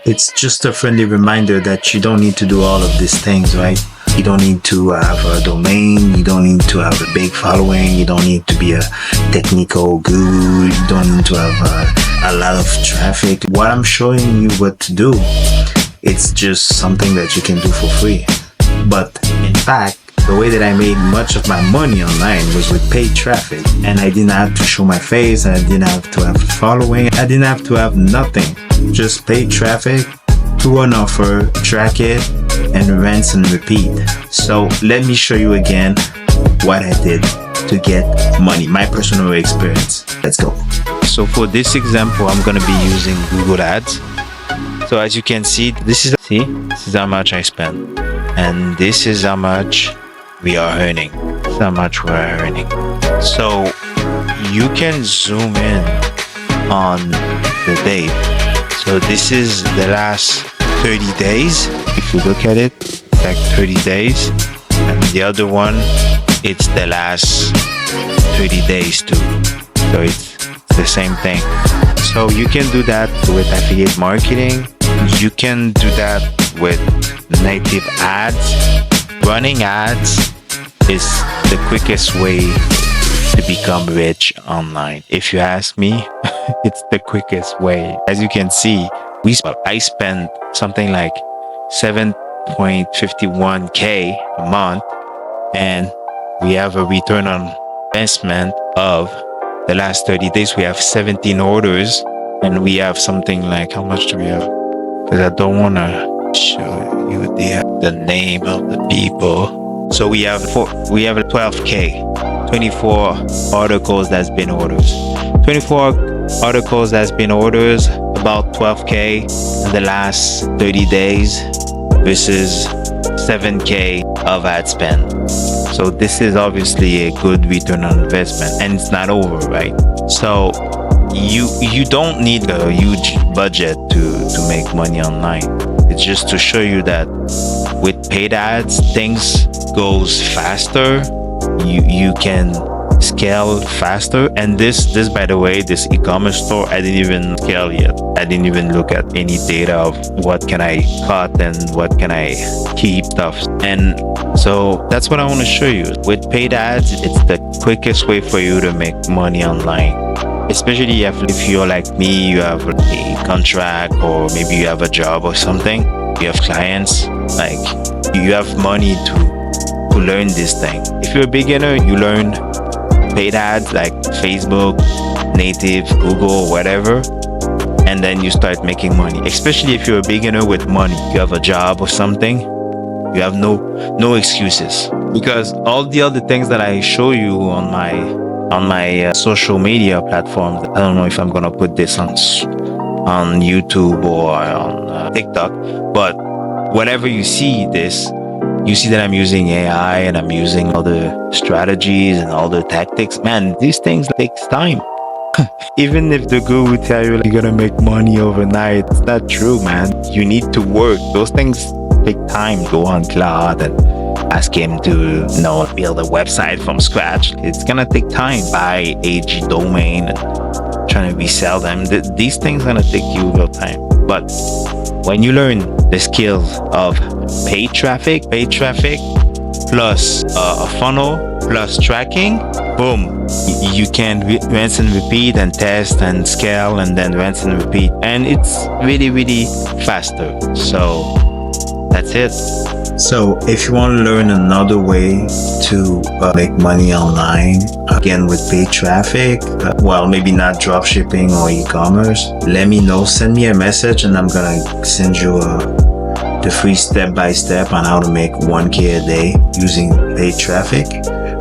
It's just a friendly reminder that you don't need to do all of these things, right? You don't need to have a domain. You don't need to have a big following. You don't need to be a technical guru. You don't need to have a lot of traffic. What I'm showing you what to do, it's just something that you can do for free. But in fact, the way that I made much of my money online was with paid traffic, and I didn't have to show my face, and I didn't have to have a following, I didn't have to have nothing, just paid traffic to an offer, track it, and rinse and repeat. So let me show you again what I did to get money, my personal experience. Let's go. So for this example, I'm going to be using GoogleAds. So as you can see, this is how much I spent, and this is how much we are earning. This is how much we're earning. So you can zoom in on the date. So this is the last 30 days. If you look at it, it's like 30 days, and the other one, it's the last 30 days too. So it's the same thing. So you can do that with affiliate marketing. You can do that with native ads. Running ads is the quickest way to become rich online. If you ask me, it's the quickest way. As you can see, I spend something like 7.51K a month, and we have a return on investment of the last 30 days. We have 17 orders, and we have something like, how much do we have? Because I don't want to show you the name of the people. So we have 12K, 24 articles that's been orders. 24 articles that's been orders, about 12K in the last 30 days versus 7K of ad spend. So this is obviously a good return on investment, and it's not over, right? So you don't need a huge budget to make money online. It's just to show you that with paid ads, things goes faster. You can scale faster. And this by the way, this e-commerce store, I didn't even scale yet. I didn't even look at any data of what can I cut and what can I keep stuff. And so that's what I want to show you. With paid ads, it's the quickest way for you to make money online. Especially if you're like me, you have a contract, or maybe you have a job or something, you have clients, like you have money to learn this thing. If you're a beginner, you learn paid ads like Facebook, native, Google, whatever, and then you start making money. Especially if you're a beginner with money, you have a job or something, you have no excuses, because all the other things that I show you on my social media platforms, I don't know if I'm gonna put this on YouTube or on TikTok, but whenever you see this, you see that I'm using AI and I'm using other strategies and other tactics. Man, these things takes time. Even if the guru will tell you like, you're gonna make money overnight, it's not true, man. You need to work. Those things take time. Go on Cloud and ask him to build a website from scratch. It's gonna take time. Buy AG domain and trying to resell them. These things gonna take you real time. But when you learn the skills of paid traffic plus a funnel plus tracking, boom, you can rinse and repeat and test and scale and then rinse and repeat, and it's really faster. So that's it. So if you want to learn another way to make money online, again with paid traffic, well, maybe not drop shipping or e-commerce, let me know. Send me a message and I'm gonna send you the free step-by-step on how to make 1K a day using paid traffic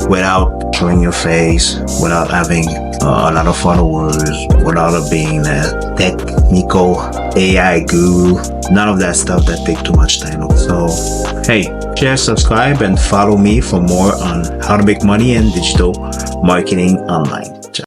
without showing your face, without having a lot of followers, without being a technical AI guru. None of that stuff that take too much time. So hey, share, subscribe, and follow me for more on how to make money in digital marketing online.